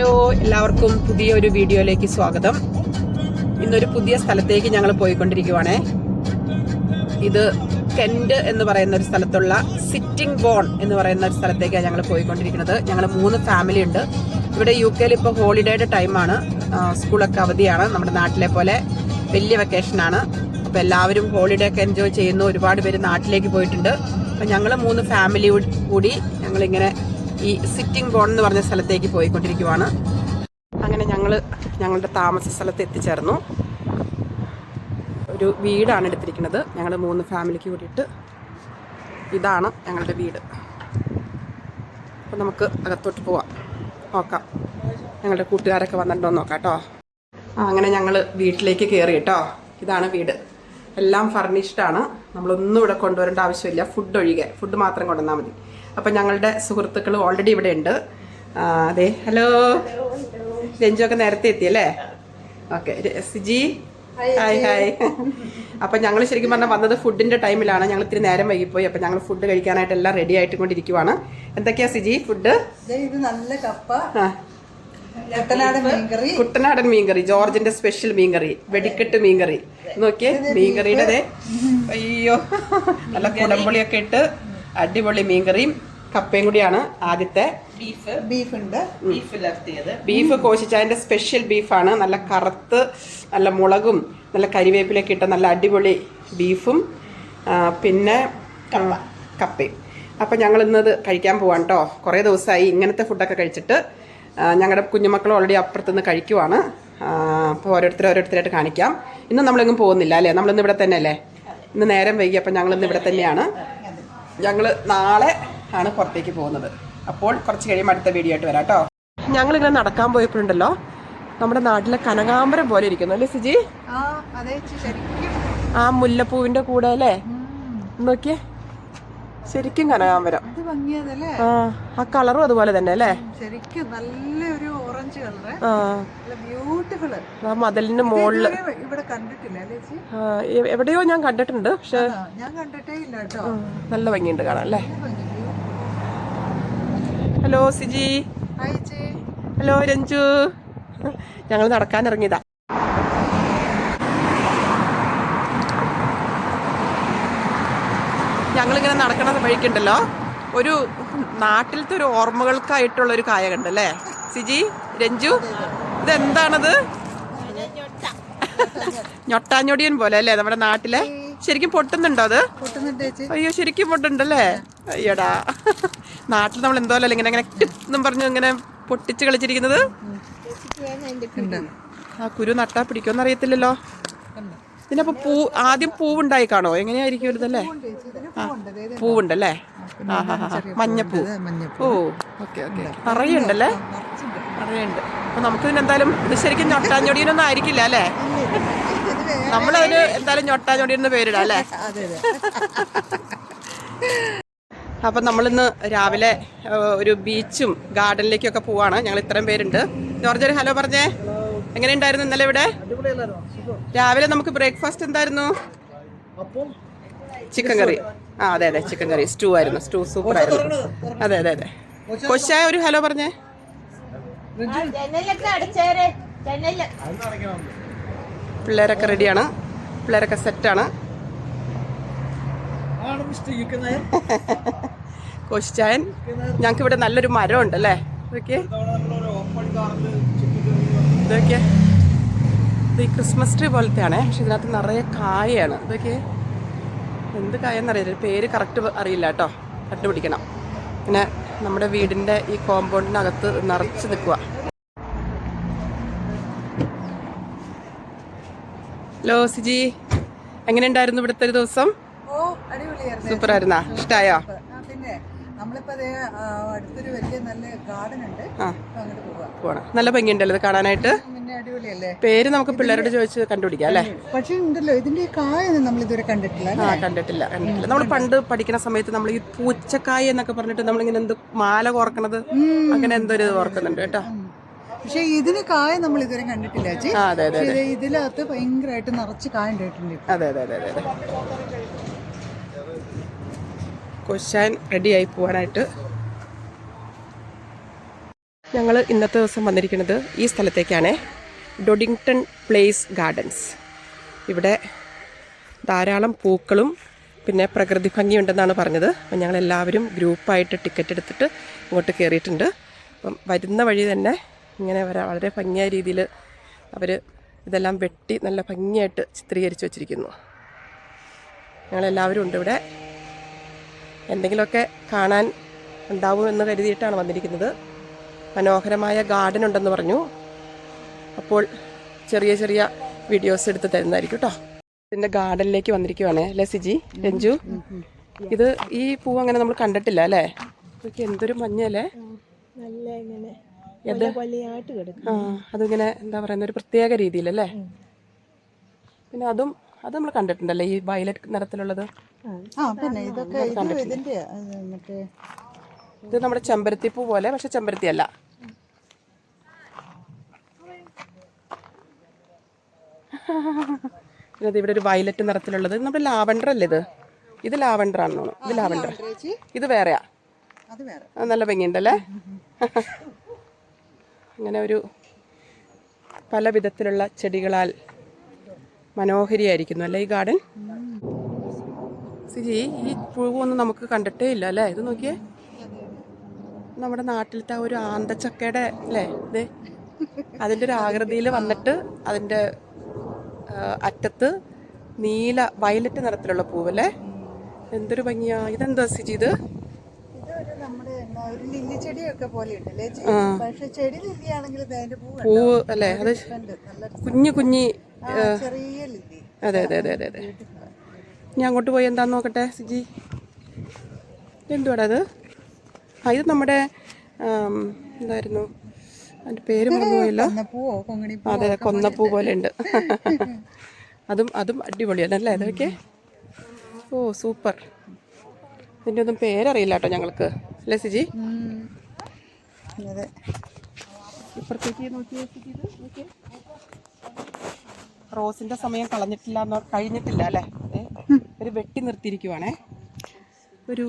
Hello, എല്ലാവർക്കും പുതിയൊരു വീഡിയോയിലേക്ക് സ്വാഗതം. ഇന്നൊരു പുതിയ സ്ഥലത്തേക്ക് ഞങ്ങൾ പോയിക്കൊണ്ടിരിക്കുവാണേ. ഇത് കെന്റ് എന്ന് പറയുന്ന ഒരു സ്ഥലത്തുള്ള സിറ്റിംഗ് ബോൺ എന്ന് പറയുന്ന ഒരു സ്ഥലത്തേക്കാണ് ഞങ്ങൾ പോയിക്കൊണ്ടിരിക്കുന്നത്. ഞങ്ങൾ 3 ഫാമിലി ഉണ്ട്. ഇവിടെ UK ഇപ്പോൾ ഹോളിഡേയുടെ ടൈമാണ്, സ്കൂളൊക്കെ അവധിയാണ്. നമ്മുടെ നാട്ടിലെ പോലെ വലിയ വെക്കേഷനാണ്. അപ്പോൾ എല്ലാവരും ഹോളിഡേ ഒക്കെ എൻജോയ് ചെയ്യുന്നു. ഒരുപാട് പേര് നാട്ടിലേക്ക് പോയിട്ടുണ്ട്. അപ്പോൾ ഞങ്ങൾ 3 ഫാമിലി കൂടി ഞങ്ങളിങ്ങനെ ഈ സിറ്റിംഗ് ബോൺ എന്ന് പറഞ്ഞ സ്ഥലത്തേക്ക് പോയിക്കൊണ്ടിരിക്കുവാണ്. അങ്ങനെ ഞങ്ങളുടെ താമസ സ്ഥലത്ത് എത്തിച്ചേർന്നു. ഒരു വീടാണ് എടുത്തിരിക്കുന്നത്. ഞങ്ങൾ 3 ഫാമിലിക്ക് കൂടിയിട്ട് ഇതാണ് ഞങ്ങളുടെ വീട്. അപ്പോൾ നമുക്ക് അകത്തോട്ട് പോവാം, നോക്കാം ഞങ്ങളുടെ കൂട്ടുകാരൊക്കെ വന്നിട്ടുണ്ടോ നോക്കാം കേട്ടോ. അങ്ങനെ ഞങ്ങൾ വീട്ടിലേക്ക് കയറി കേട്ടോ. ഇതാണ് വീട്. എല്ലാം ഫർണിഷ്ഡാണ്. നമ്മളൊന്നും ഇവിടെ കൊണ്ടുവരേണ്ട ആവശ്യമില്ല, ഫുഡ് ഒഴികെ. ഫുഡ് മാത്രം കൊണ്ടുവന്നാൽ മതി. അപ്പം ഞങ്ങളുടെ സുഹൃത്തുക്കൾ ഓൾറെഡി ഇവിടെ ഉണ്ട്. അതെ, ഹലോ. രഞ്ജുവൊക്കെ നേരത്തെ എത്തിയല്ലേ? ഓക്കെ. Siji, hi hi. അപ്പം ഞങ്ങൾ ശരിക്കും പറഞ്ഞാൽ വന്നത് ഫുഡിൻ്റെ ടൈമിലാണ്. ഞങ്ങൾ ഇത്തിരി നേരം വൈകിപ്പോയി. അപ്പം ഞങ്ങൾ ഫുഡ് കഴിക്കാനായിട്ട് എല്ലാം റെഡി ആയിട്ട് കൊണ്ടിരിക്കുവാണ്. എന്തൊക്കെയാ സിജി ഫുഡ്? ഇത് നല്ല കപ്പ, കുട്ടനാടൻ മീൻകറി, ജോർജിന്റെ സ്പെഷ്യൽ മീൻകറി, വെടിക്കെട്ട് മീൻകറി. നോക്കിയേ മീൻകറിയുടെ. അയ്യോ, നല്ല കുടംപുളിയൊക്കെ ഇട്ട് അടിപൊളി മീൻകറിയും കപ്പയും കൂടിയാണ്. ആദ്യത്തെ ബീഫ് കോശിച്ചതിന്റെ സ്പെഷ്യൽ ബീഫാണ്. നല്ല കറുത്ത്, നല്ല മുളകും നല്ല കരിവേപ്പിലൊക്കെ ഇട്ട നല്ല അടിപൊളി ബീഫും പിന്നെ കപ്പയും. അപ്പം ഞങ്ങൾ ഇന്നത് കഴിക്കാൻ പോവാണ് കേട്ടോ. കുറേ ദിവസമായി ഇങ്ങനത്തെ ഫുഡൊക്കെ കഴിച്ചിട്ട്. ഞങ്ങളുടെ കുഞ്ഞുമക്കൾ ഓൾറെഡി അപ്പുറത്തുനിന്ന് കഴിക്കുവാണ്. അപ്പോൾ ഓരോരുത്തരായിട്ട് കാണിക്കാം. ഇന്ന് നമ്മളെങ്ങും പോകുന്നില്ല അല്ലേ? നമ്മളിന്ന് ഇവിടെ തന്നെ അല്ലേ? ഇന്ന് നേരം വൈകി. അപ്പം ഞങ്ങളിന്ന് ഇവിടെ തന്നെയാണ്. ഞങ്ങൾ നാളെ ആണ് പുറത്തേക്ക് പോകുന്നത്. അപ്പോൾ കുറച്ച് കഴിയുമ്പോൾ അടുത്ത വീഡിയോ ആയിട്ട് വരാം കേട്ടോ. ഞങ്ങളിങ്ങനെ നടക്കാൻ പോയപ്പോഴുണ്ടല്ലോ, നമ്മുടെ നാട്ടിലെ കനകാമ്പരം പോലെ ഇരിക്കുന്നു അല്ലേ സിജി? ആ മുല്ലപ്പൂവിന്റെ കൂടെ അല്ലേ? നോക്കിയേ, ശരിക്കും കനകാമ്പരം. ആ കളറും അതുപോലെ തന്നെ അല്ലേ? ശരിക്കും നല്ലൊരു ഓറഞ്ച് കളർ. ബ്യൂട്ടിഫുൾ. ആ മതിലിന്റെ മുകളില് ഇവിടെ കണ്ടിട്ടില്ല ചേച്ചി? എവിടെയോ ഞാൻ കണ്ടിട്ടുണ്ട്, പക്ഷെ ഞാൻ കണ്ടിട്ടേ ഇല്ല കേട്ടോ. നല്ല ഭംഗിയുണ്ട് കാണാൻ അല്ലേ? ഹലോ സിജി. ഹലോ രഞ്ജു. ഞങ്ങൾ നടക്കാൻ ഇറങ്ങിയതാ. ഞങ്ങളിങ്ങനെ നടക്കണ വഴിക്കുണ്ടല്ലോ, ഒരു നാട്ടിലത്തെ ഒരു ഓർമ്മകൾക്കായിട്ടുള്ള ഒരു കായ കണ്ടല്ലേ സിജി, രഞ്ജു? ഇതെന്താണത്? ഞൊട്ടാഞ്ഞൊടിയൻ പോലെ അല്ലേ നമ്മുടെ നാട്ടിലെ? ശരിക്കും പൊട്ടുന്നുണ്ടോ അത്? അയ്യോ, ശരിക്കും പൊട്ടുണ്ടല്ലേ? അയ്യടാ, നാട്ടിൽ നമ്മൾ എന്തോ അല്ലേ ഇങ്ങനെ എന്നും പറഞ്ഞു ഇങ്ങനെ പൊട്ടിച്ച് കളിച്ചിരിക്കുന്നത്. ആ കുരു നട്ടാ പിടിക്കുമെന്ന് അറിയത്തില്ലല്ലോ. ഇതിനപ്പോ ആദ്യം പൂവുണ്ടായി കാണോ? എങ്ങനെയായിരിക്കും ഇതല്ലേ? പൂവുണ്ടല്ലേ? മഞ്ഞപ്പൂ. ഓ, ഓക്കെ ഓക്കെ. നിറയുണ്ടല്ലേ? നിറയുണ്ട്. അപ്പൊ നമുക്ക് എന്തായാലും ഇത് ശരിക്കും ഞൊട്ടാഞ്ഞൊടിയനൊന്നും ആയിരിക്കില്ല അല്ലേ? നമ്മളതിന് എന്തായാലും ഞൊട്ടാഞ്ഞൊടിയെന്ന് പേരിടാം അല്ലേ? അപ്പം നമ്മളിന്ന് രാവിലെ ഒരു ബീച്ചും ഗാർഡനിലേക്കൊക്കെ പോവാണ്. ഞങ്ങൾ ഇത്രയും പേരുണ്ട്. ജോർജ് ഒരു ഹലോ പറഞ്ഞേ. എങ്ങനെയുണ്ടായിരുന്നു ഇന്നലെ ഇവിടെ? രാവിലെ നമുക്ക് ബ്രേക്ക്ഫാസ്റ്റ് എന്തായിരുന്നു? ചിക്കൻ കറി. ആ അതെ അതെ, ചിക്കൻ കറി. സ്റ്റൂ ആയിരുന്നു. സ്റ്റൂ സൂപ്പർ ആയിരുന്നു. അതെ അതെ അതെ. കൊച്ചായ ഒരു ഹലോ പറഞ്ഞേ. പിള്ളേരൊക്കെ റെഡിയാണ്. പിള്ളേരൊക്കെ സെറ്റാണ്. കോശിച്ചായൻ. ഞങ്ങൾക്ക് ഇവിടെ നല്ലൊരു മരം ഉണ്ട് അല്ലേ? ഇതൊക്കെ ഇതൊക്കെ ഇത് ഈ ക്രിസ്മസ് ട്രീ പോലത്തെ ആണേ, പക്ഷെ ഇതിനകത്ത് നിറയെ കായാണ്. ഇതൊക്കെ എന്ത് കായെന്നറിയില്ല, പേര് കറക്റ്റ് അറിയില്ല കേട്ടോ, കണ്ടുപിടിക്കണം. പിന്നെ നമ്മുടെ വീടിൻ്റെ ഈ കോമ്പൗണ്ടിനകത്ത് നിറച്ച് നിൽക്കുക. ഹലോ സിജി, എങ്ങനെയുണ്ടായിരുന്നു ഇവിടുത്തെ ഒരു ദിവസം? സൂപ്പർ ആയിരുന്നാ? ഇഷ്ടായോ? പോണം. നല്ല ഭംഗിയുണ്ടല്ലോ ഇത് കാണാനായിട്ട്. പേര് നമുക്ക് പിള്ളേരോട് ചോദിച്ച് കണ്ടുപിടിക്കാം അല്ലേ? പക്ഷേ ഉണ്ടല്ലോ, ഇതിന്റെ കായ നമ്മൾ ഇതുവരെ കണ്ടിട്ടില്ല. കണ്ടിട്ടില്ല. നമ്മൾ പണ്ട് പഠിക്കുന്ന സമയത്ത് നമ്മൾ ഈ പൂച്ചക്കായ എന്നൊക്കെ പറഞ്ഞിട്ട് നമ്മളിങ്ങനെ എന്ത് മാല കോർക്കണത് അങ്ങനെ എന്തോ ഒരു ഓർക്കുന്നുണ്ട് കേട്ടോ. പക്ഷെ ഇതിന് കായ നമ്മൾ ഇതുവരെ കണ്ടിട്ടില്ല. ഇതിനകത്ത് ഭയങ്കരമായിട്ട് നിറച്ച് കായ ഉണ്ടായിട്ടുണ്ട്. അതെ അതെ അതെ അതെ. കൊശാൻ റെഡിയായി പോകാനായിട്ട് ഞങ്ങൾ ഇന്നത്തെ ദിവസം വന്നിരിക്കുന്നത് ഈ സ്ഥലത്തേക്കാണ്, ഡൊഡിങ്ടൺ പ്ലേസ് ഗാർഡൻസ്. ഇവിടെ ധാരാളം പൂക്കളും പിന്നെ പ്രകൃതി ഭംഗിയുണ്ടെന്നാണ് പറഞ്ഞത്. അപ്പം ഞങ്ങളെല്ലാവരും ഗ്രൂപ്പായിട്ട് ടിക്കറ്റ് എടുത്തിട്ട് ഇങ്ങോട്ട് കയറിയിട്ടുണ്ട്. അപ്പം വരുന്ന വഴി തന്നെ ഇങ്ങനെ വളരെ ഭംഗിയായ രീതിയിൽ അവർ ഇതെല്ലാം വെട്ടി നല്ല ഭംഗിയായിട്ട് ചിത്രീകരിച്ച് വച്ചിരിക്കുന്നു. ഞങ്ങളെല്ലാവരും ഉണ്ട് ഇവിടെ. എന്തെങ്കിലുമൊക്കെ കാണാൻ ഉണ്ടാവുമെന്ന് കരുതിയിട്ടാണ് വന്നിരിക്കുന്നത്. മനോഹരമായ ഗാർഡൻ ഉണ്ടെന്ന് പറഞ്ഞു. അപ്പോൾ ചെറിയ ചെറിയ വീഡിയോസ് എടുത്ത് തരുന്നതായിരിക്കും കേട്ടോ. ഇതിൻ്റെ ഗാർഡനിലേക്ക് വന്നിരിക്കുവാണേ അല്ലേ സിജി, രഞ്ജു? ഇത് ഈ പൂവ് അങ്ങനെ നമ്മൾ കണ്ടിട്ടില്ല അല്ലേ? ഇതൊക്കെ എന്തൊരു മഞ്ഞല്ലേ, അതിങ്ങനെ എന്താ പറയുന്ന ഒരു പ്രത്യേക രീതിയിലല്ലേ. പിന്നെ അത് നമ്മൾ കണ്ടിട്ടുണ്ടല്ലേ, ഈ വയലറ്റ് നിറത്തിലുള്ളത്. ഇത് നമ്മുടെ ചെമ്പരത്തിപ്പൂ പോലെ, പക്ഷെ ചെമ്പരത്തി അല്ല. ഇത് ഇവിടെ ഒരു വയലറ്റ് നിറത്തിലുള്ളത് നമ്മുടെ ലാവൻഡർ അല്ലേ ഇത്? ഇത് ലാവൻഡർ ആണെന്നോ? ഇത് ലാവൻഡർ, ഇത് വേറെയാ. നല്ല ഭംഗിയുണ്ടല്ലേ. അങ്ങനെ ഒരു പല വിധത്തിലുള്ള ചെടികളാൽ മനോഹരിയായിരിക്കുന്നു അല്ലേ ഈ ഗാർഡൻ. സിജി, ഈ പൂവൊന്നും നമുക്ക് കണ്ടിട്ടേ ഇല്ല അല്ലേ? ഇത് നോക്കിയേ, നമ്മുടെ നാട്ടിലത്തെ ഒരു ആന്തച്ചക്കയുടെ അല്ലേ ഇത്, അതിൻ്റെ ഒരു ആകൃതിയിൽ വന്നിട്ട് അതിൻ്റെ അറ്റത്ത് നീല വയലറ്റ് നിറത്തിലുള്ള പൂവല്ലേ. എന്തൊരു ഭംഗിയാ. ഇതെന്താ സിജി ഇത്? പൂവ് അല്ലേ? അത് കുഞ്ഞു കുഞ്ഞി. അതെ അതെ അതെ അതെ അതെ. ഞാൻ അങ്ങോട്ട് പോയി എന്താന്ന് നോക്കട്ടെ സിജി. എന്തുവാടാ അത്? ഇത് നമ്മുടെ എന്തായിരുന്നു അതിൻ്റെ പേര് മറന്നുപോയല്ലോ. അതെ, കൊന്നപ്പൂ പോലെ ഉണ്ട്. അതും അടിപൊളിയാണ് അല്ലേ അതൊക്കെ? ഓ സൂപ്പർ. ഇതിൻ്റെ ഒന്നും പേരറിയില്ല കേട്ടോ ഞങ്ങൾക്ക്, അല്ലേ സിജി? ഇപ്പുറത്തേക്ക് നോക്കിയേ സിജി, ഇത് നോക്കിയേ. റോസിൻ്റെ സമയം കഴിഞ്ഞിട്ടില്ല അല്ലേ? ഒരു വെട്ടി നിർത്തിയിരിക്കുവാണേ. ഒരു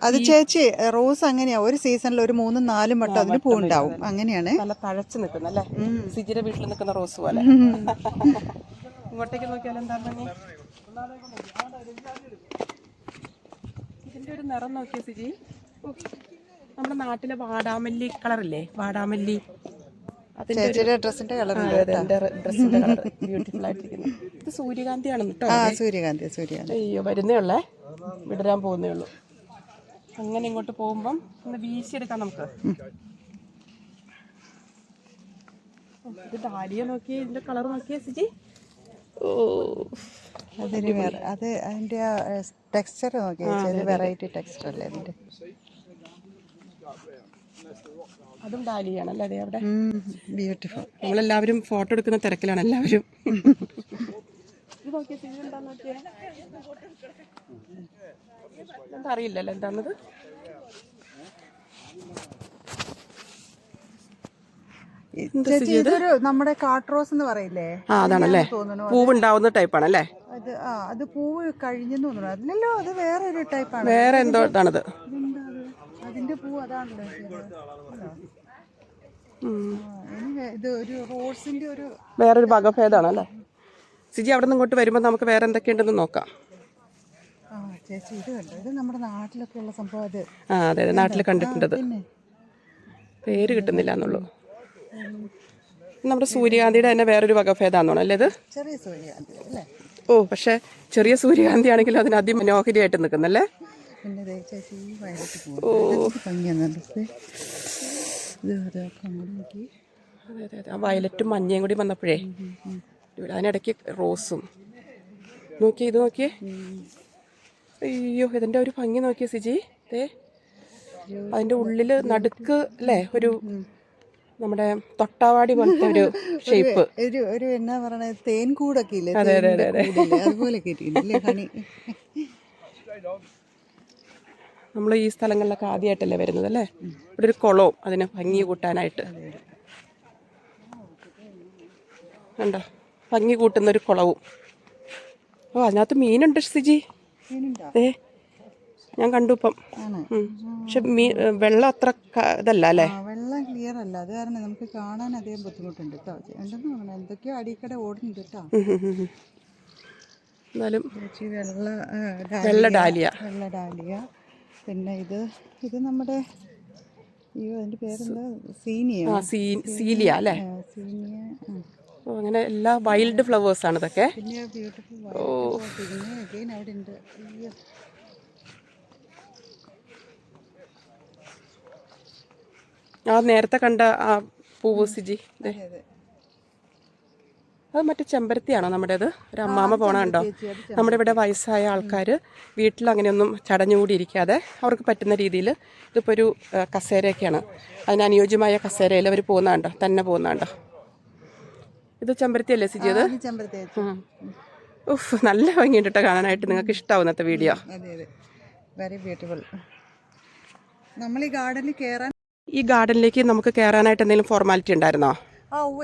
അത് ചേച്ചി, റോസ് അങ്ങനെയാ, ഒരു സീസണിൽ ഒരു 3-4 വട്ടം അതിന് പൂണ്ടാവും. അങ്ങനെയാണ്. നല്ല തഴച്ച് നിൽക്കുന്ന അല്ലേ, സിജിയുടെ വീട്ടിൽ നിൽക്കുന്ന റോസ് പോലെ. ഇങ്ങോട്ടേക്ക് നോക്കിയാൽ എന്താ ഭംഗി. ഇതിന്റെ ഒരു നിറം നോക്കിയ സിജി, നമ്മുടെ നാട്ടിലെ വാടാമല്ലി കളറില്ലേ, വാടാമല്ലി, അതിന്റെ ഡ്രസ്സിന്റെ കളർ ബ്യൂട്ടിഫുൾ ആയിട്ടിരിക്കുന്നു. ഇത് സൂര്യകാന്തിയാണെന്ന് കേട്ടോ. സൂര്യകാന്തി. അയ്യോ, വരുന്നേ ഉള്ളേ, വിടരാൻ പോകുന്നേ ഉള്ളൂ. അങ്ങനെ ഇങ്ങോട്ട് പോകുമ്പം ഒന്ന് വീശിയെടുക്കാം നമുക്ക്. ഇത് ഡാലിയ നോക്കിയേ, ഇതിന്റെ കളർ നോക്കിയേ സിജി. ഓ, അത് അതിന്റെ ടെക്സ്ചർ നോക്കിയാൽ വെറൈറ്റി ടെക്സ്ചർ അല്ലേ അതിന്റെ. അതും ഡാലിയാണല്ലേ അതെ അവിടെ. ബ്യൂട്ടിഫുൾ. നമ്മളെല്ലാവരും ഫോട്ടോ എടുക്കുന്ന തിരക്കിലാണ് എല്ലാവരും. അറിയില്ലല്ലോ എന്താണത്. നമ്മുടെ കാട്രോസ് എന്ന് പറയില്ലേ, അതാണല്ലേ പൂവുണ്ടാവുന്ന ടൈപ്പാണല്ലേ അത് പൂവ് കഴിഞ്ഞെന്ന് തോന്നുന്നു. അതിലല്ലോ, അത് വേറെ ഒരു ടൈപ്പാണ്. വേറെ എന്തോ ഇതാണത്. അതിന്റെ പൂ അതാണല്ലോ. ഇത് ഒരു റോസിന്റെ ഒരു വേറൊരു വകഭേദമാണ് അല്ലേ സിജി. അവിടെ നിന്ന് ഇങ്ങോട്ട് വരുമ്പോൾ നമുക്ക് വേറെ എന്തൊക്കെയുണ്ടെന്ന് നോക്കാം. ചേച്ചി ഇത് കണ്ടോ, ഇത് നമ്മുടെ നാട്ടിലൊക്കെ ഉള്ള സംഭവം. അത് അതെ അതെ, നാട്ടിൽ കണ്ടിട്ടുണ്ട്. പേര് കിട്ടുന്നില്ല എന്നുള്ളൂ. നമ്മുടെ സൂര്യകാന്തിയുടെ തന്നെ വേറൊരു വകഭേദാന്നോ അല്ലേ ഇത്? ചെറിയ സൂര്യകാന്തി അല്ലേ? ഓ, പക്ഷെ ചെറിയ സൂര്യകാന്തി ആണെങ്കിലും അതിന് അതിമനോഹരിയായിട്ട് നിൽക്കുന്നല്ലേ. ഓ, അതെ അതെ അതെ, ആ വയലറ്റും മഞ്ഞയും കൂടി വന്നപ്പോഴേ അതിനിടയ്ക്ക് റോസും നോക്കിയേ. ഇത് നോക്കിയേ, അയ്യോ ഇതിൻ്റെ ഒരു ഭംഗി നോക്കിയേ സിജി. അതിൻ്റെ ഉള്ളിൽ നടുക്ക് അല്ലേ ഒരു നമ്മുടെ തൊട്ടാവാടി പോലത്തെ ഒരു ഷേപ്പ്, ഒരു എന്നാ പറയണ തേൻകൂടൊക്കെ ഇല്ലേ, അതെ അതെ അതെ അതെ, അതുപോലെ നമ്മൾ ഈ സ്ഥലങ്ങളിലൊക്കെ ആദ്യമായിട്ടല്ലേ വരുന്നത് അല്ലേ. ഇവിടെ ഒരു കുളവും അതിന് ഭംഗി കൂട്ടാനായിട്ട് കണ്ടോ, ഭംഗി കൂട്ടുന്നൊരു കുളവും. ഓ, അതിനകത്ത് മീനുണ്ട് സിജി. ഞാൻ കണ്ടു ഇപ്പം. പക്ഷെ വെള്ളം അത്ര ഇതല്ല അല്ലേ? വെള്ളം ക്ലിയർ അല്ല, അത് കാരണം നമുക്ക് കാണാൻ അധികം ബുദ്ധിമുട്ടുണ്ട് കേട്ടോ. ഉണ്ടെന്ന് തോന്നുന്നു, എന്തൊക്കെയോ അടിക്കടെ ഓടുന്നുണ്ട് കേട്ടോ. എന്നാലും ചേച്ചി വെള്ള ഡാലിയ. വെള്ള ഡാലിയ. പിന്നെ ഇത് നമ്മുടെ അതിന്റെ പേരെന്താ, സീലിയ അല്ലേ? സീനിയ. അങ്ങനെ എല്ലാ വൈൽഡ് ഫ്ലവേഴ്സ് ആണ് ഇതൊക്കെ. പിന്നെ ബ്യൂട്ടിഫുൾ പിന്നെ അഗൈൻ അവിടെ ഉണ്ട്. ആ നേരത്തെ കണ്ട ആ പൂവ് സിജി, അത് മറ്റേ ചെമ്പരത്തിയാണോ നമ്മുടേത്? ഒരു അമ്മാമ്മ പോണുണ്ടോ? നമ്മുടെ ഇവിടെ വയസ്സായ ആൾക്കാർ വീട്ടിൽ അങ്ങനെയൊന്നും ചടഞ്ഞുകൂടി ഇരിക്കാതെ അവർക്ക് പറ്റുന്ന രീതിയിൽ ഇതിപ്പോൾ ഒരു കസേരയൊക്കെയാണ്, അതിന് അനുയോജ്യമായ കസേരയിൽ അവർ പോകുന്നുണ്ടോ, തന്നെ പോകുന്നുണ്ടോ? ഇത് ചെമ്പരത്തി അല്ലേ സിജി? അത് ഉഫ്, നല്ല ഭംഗിയുണ്ട് കേട്ടോ കാണാനായിട്ട്. നിങ്ങൾക്ക് ഇഷ്ടമാവും ഇന്നത്തെ വീഡിയോ. Very beautiful. നമ്മൾ ഈ ഗാർഡനിലേക്ക് നമുക്ക് കയറാനായിട്ട് എന്തെങ്കിലും ഫോർമാലിറ്റി ഉണ്ടായിരുന്നോ?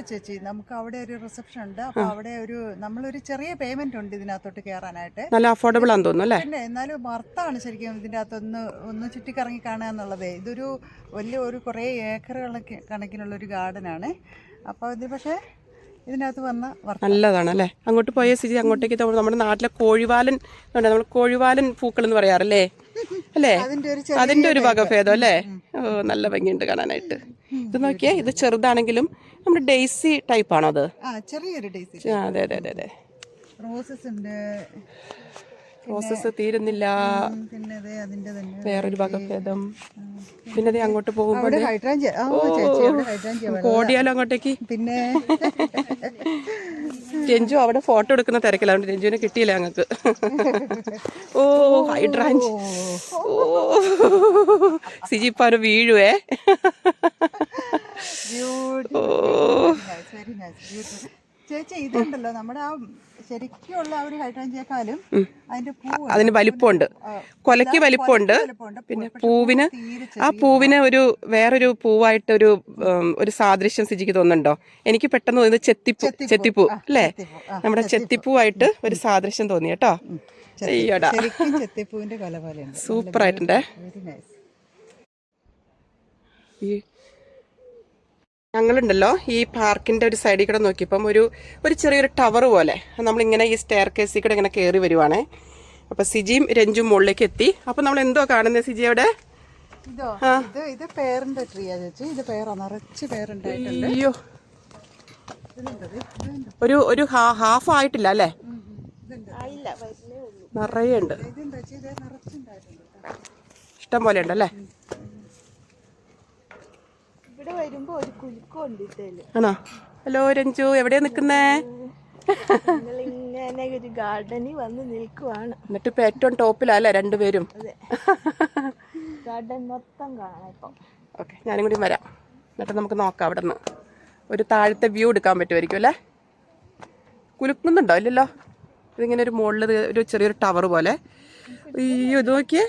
ചേച്ചി, നമുക്ക് അവിടെ ഒരു റിസപ്ഷൻ ഉണ്ട്. അപ്പോൾ അവിടെ നമ്മളൊരു ചെറിയ പേയ്മെന്റ് ഉണ്ട് ഇതിനകത്തോട്ട് കയറാനായിട്ട്. നല്ല അഫോർഡബിൾ ആണെന്ന് തോന്നുന്നു അല്ലേ? പിന്നെ എന്നാലും വർത്താണ് ശരിക്കും ഇതിൻ്റെ അകത്തൊന്ന് ചുറ്റിക്കറങ്ങി കാണുക എന്നുള്ളത്. ഇതൊരു വലിയ കുറേ ഏക്കറുകൾ കണക്കിനുള്ളൊരു ഗാർഡനാണ്. അപ്പോൾ ഇത് പക്ഷേ ഇതിനകത്ത് നല്ലതാണ് അല്ലേ? അങ്ങോട്ട് പോയ സ്ഥിതി അങ്ങോട്ടേക്ക് നമ്മുടെ നാട്ടിലെ കോഴിവാലൻ, നമ്മൾ കോഴിവാലൻ പൂക്കൾ എന്ന് പറയാറില്ലേ അല്ലേ? അതിന്റെ ഒരു വകഭേദം അല്ലേ? ഓ, നല്ല ഭംഗിയുണ്ട് കാണാനായിട്ട്. ഇത് നോക്കിയേ, ഇത് ചെറുതാണെങ്കിലും നമ്മുടെ ഡെയ്സി ടൈപ്പ് ആണോ അത്? ചെറിയൊരു ഡെയ്സി. അതെ അതെ അതെ അതെ. റോസസ് ഉണ്ട്. പ്രോസസ്സ് തീരുന്നില്ല. വേറൊരു വകഭേദം. പിന്നെ അത് അങ്ങോട്ട് പോകുമ്പോൾ ഓടിയാലോ അങ്ങോട്ടേക്ക്. പിന്നെ രഞ്ജു അവിടെ ഫോട്ടോ എടുക്കുന്ന തിരക്കിലാണ്. രഞ്ജുവിനെ കിട്ടിയില്ല ഞങ്ങൾക്ക്. ഓ, ഹൈഡ്രാഞ്ച്. ഓ, സിജിപ്പാര് വീഴുവേ. ചേച്ചി ഇതുണ്ടല്ലോ, നമ്മുടെ ആ ശരിക്കുള്ള ഒരു ഹൈഡ്രാഞ്ചിയേക്കാളും അതിന് വലിപ്പമുണ്ട്, കൊലയ്ക്ക് വലിപ്പമുണ്ട്. പിന്നെ പൂവിന് വേറൊരു പൂവായിട്ട് ഒരു സാദൃശ്യം സിജിക്ക് തോന്നുന്നുണ്ടോ? എനിക്ക് പെട്ടെന്ന് തോന്നുന്നത് ചെത്തിപ്പൂ അല്ലേ? നമ്മുടെ ചെത്തിപ്പൂവായിട്ട് ഒരു സാദൃശ്യം തോന്നി കേട്ടോ. അയ്യോടാ, സൂപ്പർ ആയിട്ടുണ്ടേ. ഞങ്ങളുണ്ടല്ലോ ഈ പാർക്കിൻ്റെ ഒരു സൈഡിൽ കൂടെ നോക്കിയപ്പം ഒരു ചെറിയൊരു ടവർ പോലെ നമ്മളിങ്ങനെ ഈ സ്റ്റെയർ കേസിൽ കൂടെ ഇങ്ങനെ കയറി വരുവാണേ. അപ്പം സിജിയും രഞ്ജും മുകളിലേക്ക് എത്തി. അപ്പം നമ്മൾ എന്തോ കാണുന്നത് സിജി അവിടെ? ഇത് പേരിന്റെ ട്രീയാ ചേച്ചി. ഇത് നിറച്ച് പേരുണ്ടായിട്ടുണ്ട്. അയ്യോ, ഒരു ഹാഫ് ആയിട്ടില്ല അല്ലേ? നിറയെ ഉണ്ട്, ഇഷ്ടം പോലെ ഉണ്ടല്ലേ? ആണോ? ഹലോ രഞ്ജു, എവിടെയാ നിക്കുന്നേ? ഗാർഡനിൽ വന്ന് നിൽക്കുവാണ്. എന്നിട്ട് ഇപ്പൊ ഏറ്റവും ടോപ്പിലല്ലേ രണ്ടുപേരും? ഗാർഡൻ മൊത്തം കാണാം ഇപ്പം. ഓക്കെ, ഞാനും കൂടി വരാം. എന്നിട്ട് നമുക്ക് നോക്കാം അവിടെ നിന്ന് ഒരു താഴത്തെ വ്യൂ എടുക്കാൻ പറ്റുമായിരിക്കും അല്ലേ? കുലുക്കുന്നുണ്ടോ? ഇല്ലല്ലോ. ഇതിങ്ങനെ ഒരു മുകളിൽ ഒരു ചെറിയൊരു ടവർ പോലെ. അയ്യോ, ഇത് നോക്കിയേ,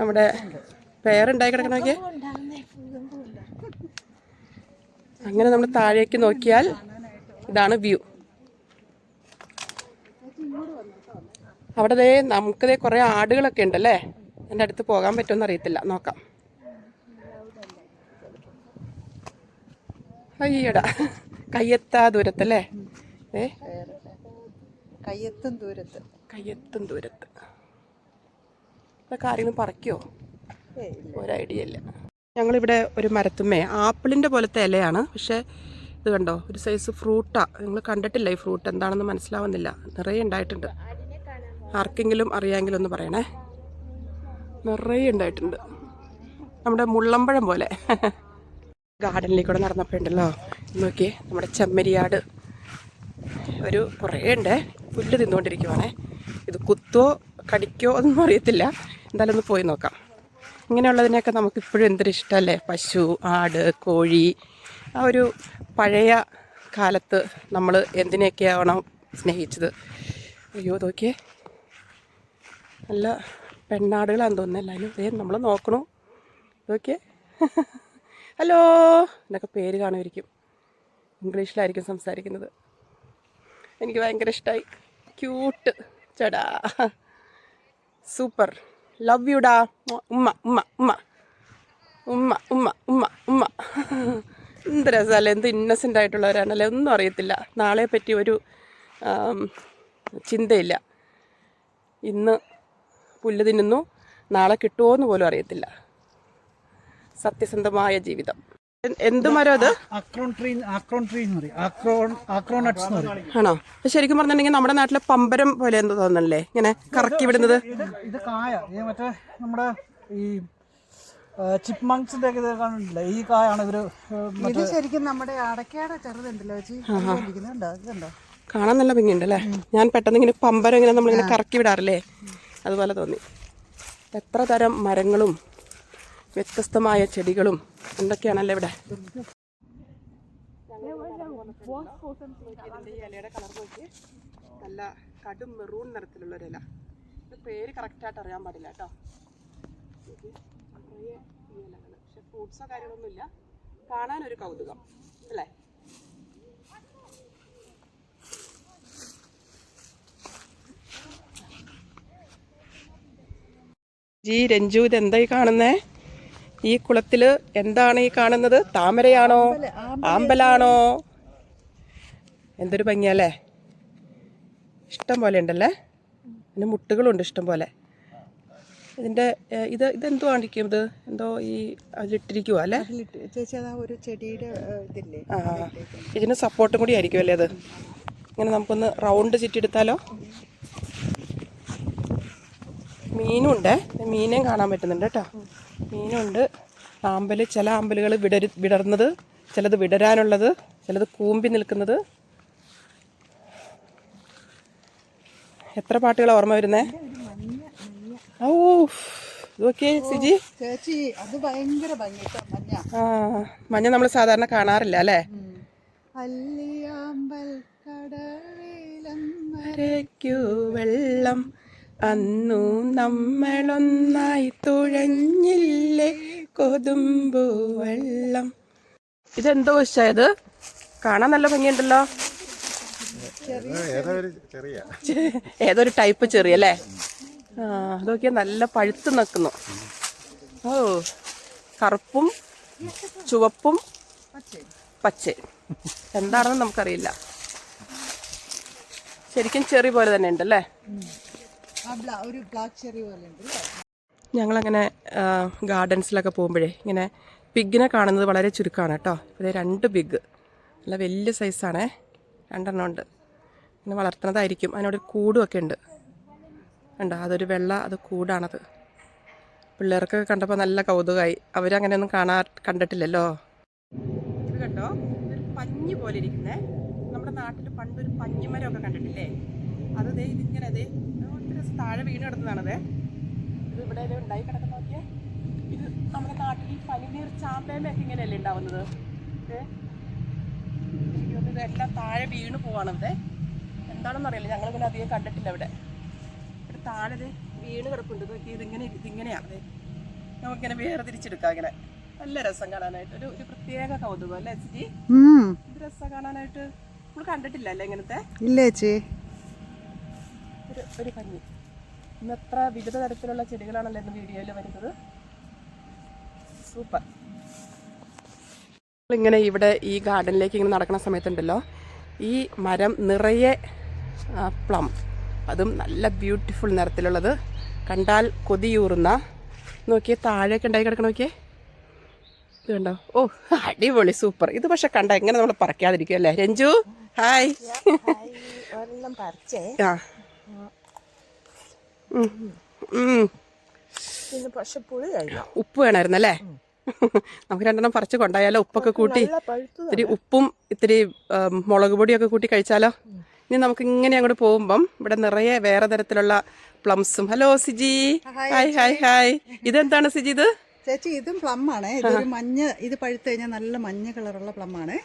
നമ്മുടെ പേരുണ്ടായി കിടക്കണ നോക്കിയേ. അങ്ങനെ നമ്മൾ താഴേക്ക് നോക്കിയാൽ ഇതാണ് വ്യൂ. അവിടെ നമുക്കതേ കുറേ ആടുകളൊക്കെ ഉണ്ടല്ലേ. എൻ്റെ അടുത്ത് പോകാൻ പറ്റുമെന്ന് അറിയത്തില്ല, നോക്കാം. അയ്യടാ, കയ്യെത്താ ദൂരത്തല്ലേ? കയ്യെത്തും ദൂരത്ത്. ഇതൊക്കെ ആരെങ്കിലും പറിക്കുമോ? ഒരു ഐഡിയ ഇല്ല. ഞങ്ങളിവിടെ ഒരു മരത്തുമ്മേ ആപ്പിളിൻ്റെ പോലത്തെ ഇലയാണ്, പക്ഷേ ഇത് കണ്ടോ, ഒരു സൈസ് ഫ്രൂട്ടാ. നിങ്ങൾ കണ്ടിട്ടില്ല ഈ ഫ്രൂട്ട് എന്താണെന്ന് മനസ്സിലാവുന്നില്ല. നിറയെ ഉണ്ടായിട്ടുണ്ട്. ആർക്കെങ്കിലും അറിയാമെങ്കിലും ഒന്ന് പറയണേ. നിറയെ ഉണ്ടായിട്ടുണ്ട്, നമ്മുടെ മുള്ളമ്പഴം പോലെ. ഗാർഡനിലേക്കൂടെ നടന്നപ്പോൾ ഉണ്ടല്ലോ, നോക്കിയേ, നമ്മുടെ ചെമ്മരിയാട് കുറേ ഉണ്ട്. പുല്ല് തിന്നുകൊണ്ടിരിക്കുവാണേ. ഇത് കുത്തോ കടിക്കോ ഒന്നും അറിയത്തില്ല. എന്തായാലും ഒന്ന് പോയി നോക്കാം. ഇങ്ങനെയുള്ളതിനെയൊക്കെ നമുക്കിപ്പോഴും എന്തൊരു ഇഷ്ടമല്ലേ? പശു, ആട്, കോഴി. ആ ഒരു പഴയ കാലത്ത് നമ്മൾ എന്തിനെയൊക്കെയാണോ സ്നേഹിച്ചത്. അയ്യോ, നോക്കിയേ, നല്ല പെണ്ണാടുകളാണെന്ന് തോന്നുന്നല്ലേ. അതിന് നമ്മൾ നോക്കണു. നോക്കിയേ, ഹലോ എന്നൊക്കെ പേര് കാണുമായിരിക്കും. ഇംഗ്ലീഷിലായിരിക്കും സംസാരിക്കുന്നത്. എനിക്ക് ഭയങ്കര ഇഷ്ടമായി. ക്യൂട്ട് ചേടാ, സൂപ്പർ, ലവ് യുടാ, ഉമ്മ ഉമ്മ ഉമ്മ. ഉമ്മ ഉമ്മ ഉമ്മ ഉമ്മ. എന്ത് രസമല്ലേ, എന്ത് ഇന്നസെൻ്റ് ആയിട്ടുള്ളവരാണല്ലേ, ഒന്നും അറിയത്തില്ല, നാളെ പറ്റി ഒരു ചിന്തയില്ല. ഇന്ന് പുല്ല് തിന്നുന്നു, നാളെ കിട്ടുമോയെന്ന് പോലും അറിയത്തില്ല. സത്യസന്ധമായ ജീവിതം. എന്ത് മരം അത്? ആണോ? ശരിക്കും പറഞ്ഞിട്ടുണ്ടെങ്കിൽ നമ്മുടെ നാട്ടിലെ പമ്പരം പോലെ എന്ത് തോന്നല്ലേ, ഇങ്ങനെ കറക്കി വിടുന്നത്? ഇത് കായ മറ്റേ നമ്മുടെ ഈ ചിപ്മങ്സിന്റെ ഒക്കെ കാണില്ലേ, ഈ കായാണ് ഇവര്. ഇത് ശരിക്കും നമ്മുടെ അടയ്ക്കയുടെ ചെറുതുണ്ടല്ലോ ചേച്ചി, ഇതുണ്ടോ? കാണാൻ നല്ല ഭംഗിയുണ്ടല്ലേ. ഞാൻ പെട്ടെന്ന് ഇങ്ങനെ പമ്പരം ഇങ്ങനെ നമ്മളിങ്ങനെ കറക്കി വിടാറില്ലേ, അതുപോലെ തോന്നി. എത്ര തരം മരങ്ങളും വ്യത്യസ്തമായ ചെടികളും എന്തൊക്കെയാണല്ലേ ഇവിടെ. ഇലയുടെ കളർ നോക്കി, നല്ല കടും മെറൂൺ നിറത്തിലുള്ള ഒരു ഇല. ഇത് പേര് കറക്റ്റായിട്ട് അറിയാൻ പാടില്ല കേട്ടോ. നിറയെ ഈ ഇലകൾ, പക്ഷെ ഫ്രൂട്ട്സോ കാര്യങ്ങളൊന്നുമില്ല. കാണാനൊരു കൗതുകം അല്ലേ. രഞ്ജു, ഇത് എന്തായി കാണുന്നേ? ഈ കുളത്തില് എന്താണ് ഈ കാണുന്നത്? താമരയാണോ ആമ്പലാണോ? എന്തൊരു ഭംഗിയല്ലേ, ഇഷ്ടം പോലെ ഉണ്ടല്ലേ. അതിന് മുട്ടുകളുണ്ട് ഇഷ്ടം പോലെ. ഇതിൻ്റെ ഇതെന്തോ കാണിക്കും, ഇത് എന്തോ ഈ അതിലിട്ടിരിക്കുവോ അല്ലേ ചേച്ചി? അതാ ഒരു ചെടിയുടെ ഇതില്ലേ. ഇതിന് സപ്പോർട്ടും കൂടി ആയിരിക്കും അല്ലേ അത്? ഇങ്ങനെ നമുക്കൊന്ന് റൗണ്ട് ചുറ്റിയെടുത്താലോ. മീനുണ്ട്, മീനേയും കാണാൻ പറ്റുന്നുണ്ട് കേട്ടോ. മീനുണ്ട്, ആമ്പൽ. ചില ആമ്പലുകൾ വിടർന്നത്, ചിലത് വിടരാനുള്ളത്, ചിലത് കൂമ്പി നിൽക്കുന്നത്. എത്ര പാട്ടുകളാണ് ഓർമ്മ വരുന്നേ? ഓ ഇതൊക്കെ സിജി ചേച്ചി, അത് ഭയങ്കര ഭംഗിട്ടോ മഞ്ഞ. മഞ്ഞ നമ്മൾ സാധാരണ കാണാറില്ല അല്ലേ. അല്ലിയാമ്പൽ കടവിലമ്മരയ്ക്കു വെള്ളം അന്നു നമ്മളൊന്നായി തുഴഞ്ഞില്ലേ കൊതുമ്പു വെള്ളം. ഇതെന്തോ ഇത് കാണാൻ നല്ല ഭംഗിയുണ്ടല്ലോ. ഏതൊരു ടൈപ്പ് ചെറിയല്ലേ. അതൊക്കെ നല്ല പഴുത്ത് നിൽക്കുന്നു. ഓ, കറുപ്പും ചുവപ്പും പച്ചയും എന്താണെന്ന് നമുക്കറിയില്ല. ശരിക്കും ചെറി പോലെ തന്നെ ഉണ്ടല്ലേ. ഞങ്ങളങ്ങനെ ഗാർഡൻസിലൊക്കെ പോകുമ്പോഴേ ഇങ്ങനെ പിഗിനെ കാണുന്നത് വളരെ ചുരുക്കമാണ് കേട്ടോ. ഇത് 2 പിഗ്, നല്ല വലിയ സൈസാണേ, 2 ഉണ്ട്. ഇങ്ങനെ വളർത്തുന്നതായിരിക്കും. അതിനോടൊരു കൂടുമൊക്കെ ഉണ്ട്. ഉണ്ടോ, അതൊരു വെള്ള, അത് കൂടാണത്. പിള്ളേർക്കൊക്കെ കണ്ടപ്പോൾ നല്ല കൗതുകമായി. അവരങ്ങനെയൊന്നും കണ്ടിട്ടില്ലല്ലോ. ഇത് കണ്ടോ, ഇതൊരു പഞ്ഞി പോലെ ഇരിക്കുന്നേ. നമ്മുടെ നാട്ടിൽ പണ്ടൊരു പഞ്ഞിമരമൊക്കെ കണ്ടിട്ടില്ലേ, അത് ഇതിങ്ങനെ ഒത്തിരി താഴെ വീണ് കിടന്നതാണത്. ഇത് ഇവിടെ ഉണ്ടായി കിടക്കുന്ന നോക്കിയേ. ഇത് നമ്മുടെ നാട്ടിൽ ഈ പനിനീർ ചാമ്പേമയൊക്കെ ഇങ്ങനെയല്ലേ ഉണ്ടാവുന്നത്. ഇതെല്ലാം താഴെ വീണ് പോവാണത്. എന്താണെന്ന് അറിയില്ല, ഞങ്ങളിങ്ങനെ അധികം കണ്ടിട്ടില്ല. ഇവിടെ താഴെ വീണ് കിടപ്പുണ്ട് നോക്കി. ഇതിങ്ങനെയാണ്, നമുക്കിങ്ങനെ വേർതിരിച്ചെടുക്കാം. ഇങ്ങനെ നല്ല രസം കാണാനായിട്ട്, ഒരു പ്രത്യേക കൗതുകം അല്ലേ ചേച്ചി? ഇത് രസം കാണാനായിട്ട്. നമ്മൾ കണ്ടിട്ടില്ല അല്ലേ ഇങ്ങനത്തെ? ഇല്ല ചേച്ചി. ഒരു ഭംഗി. ഇന്ന് എത്ര വിവിധ തരത്തിലുള്ള ചെടികളാണല്ലോ ഇന്ന് വീഡിയോയിൽ വരുന്നത്. സൂപ്പർ. ഇങ്ങനെ ഇവിടെ ഈ ഗാർഡനിലേക്ക് ഇങ്ങനെ നടക്കുന്ന സമയത്തുണ്ടല്ലോ, ഈ മരം നിറയെ പ്ലം, അതും നല്ല ബ്യൂട്ടിഫുൾ നിറത്തിലുള്ളത്, കണ്ടാൽ കൊതിയൂറുന്ന. നോക്കിയേ, താഴേക്ക് ഉണ്ടായി കിടക്കണം നോക്കിയേ. ഇത് കണ്ടോ? ഓ അടിപൊളി, സൂപ്പർ. ഇത് പക്ഷെ കണ്ട എങ്ങനെ നമ്മൾ പറിക്കാതിരിക്കും അല്ലേ രഞ്ജു? ഹായ്. ആ ഉപ്പ് വേണമായിരുന്നല്ലേ. നമുക്ക് 2 പറിച്ച് കൊണ്ടായാലോ, ഉപ്പൊക്കെ കൂട്ടി, ഇത്തിരി ഉപ്പും ഇത്തിരി മുളക് പൊടിയൊക്കെ കൂട്ടി കഴിച്ചാലോ. ഇനി നമുക്ക് ഇങ്ങനെ അങ്ങോട്ട് പോകുമ്പം ഇവിടെ നിറയെ വേറെ തരത്തിലുള്ള പ്ലംസും. Hello Siji. Hi hi hi. ഇതെന്താണ് സിജി ഇത്? ചേച്ചി, ഇതും പ്ലം ആണ്. ഇതൊരു മഞ്ഞ, ഇത് പഴുത്ത് കഴിഞ്ഞാൽ നല്ല മഞ്ഞ കളറുള്ള പ്ലം ആണ്.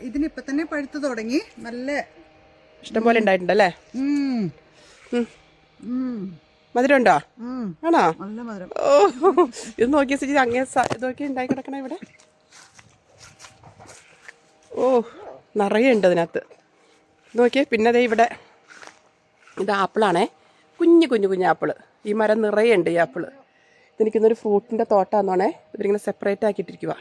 ഇതിനിപ്പൊ തന്നെ പഴുത്ത് തുടങ്ങി. നല്ല ഇഷ്ടം പോലെ ഉണ്ടായിട്ടുണ്ടല്ലേ. മധുരം ഉണ്ടോ? ആണോ? നല്ല മധുരം. ഓ, ഇത് നോക്കിയ സ്ഥിതി അങ്ങേ ഇതൊക്കെ ഉണ്ടായി കിടക്കണ ഇവിടെ. ഓ, നിറയെ ഉണ്ട് അതിനകത്ത്. നോക്കിയേ. പിന്നെ അതേ ഇവിടെ ഇത് ആപ്പിളാണേ, കുഞ്ഞു ആപ്പിള്. ഈ മരം നിറയെ ഉണ്ട് ഈ ആപ്പിള്. ഇതെനിക്കുന്നൊരു ഫ്രൂട്ടിൻ്റെ തോട്ടാന്നോണേ ഇവരിങ്ങനെ സെപ്പറേറ്റ് ആക്കിയിട്ടിരിക്കുക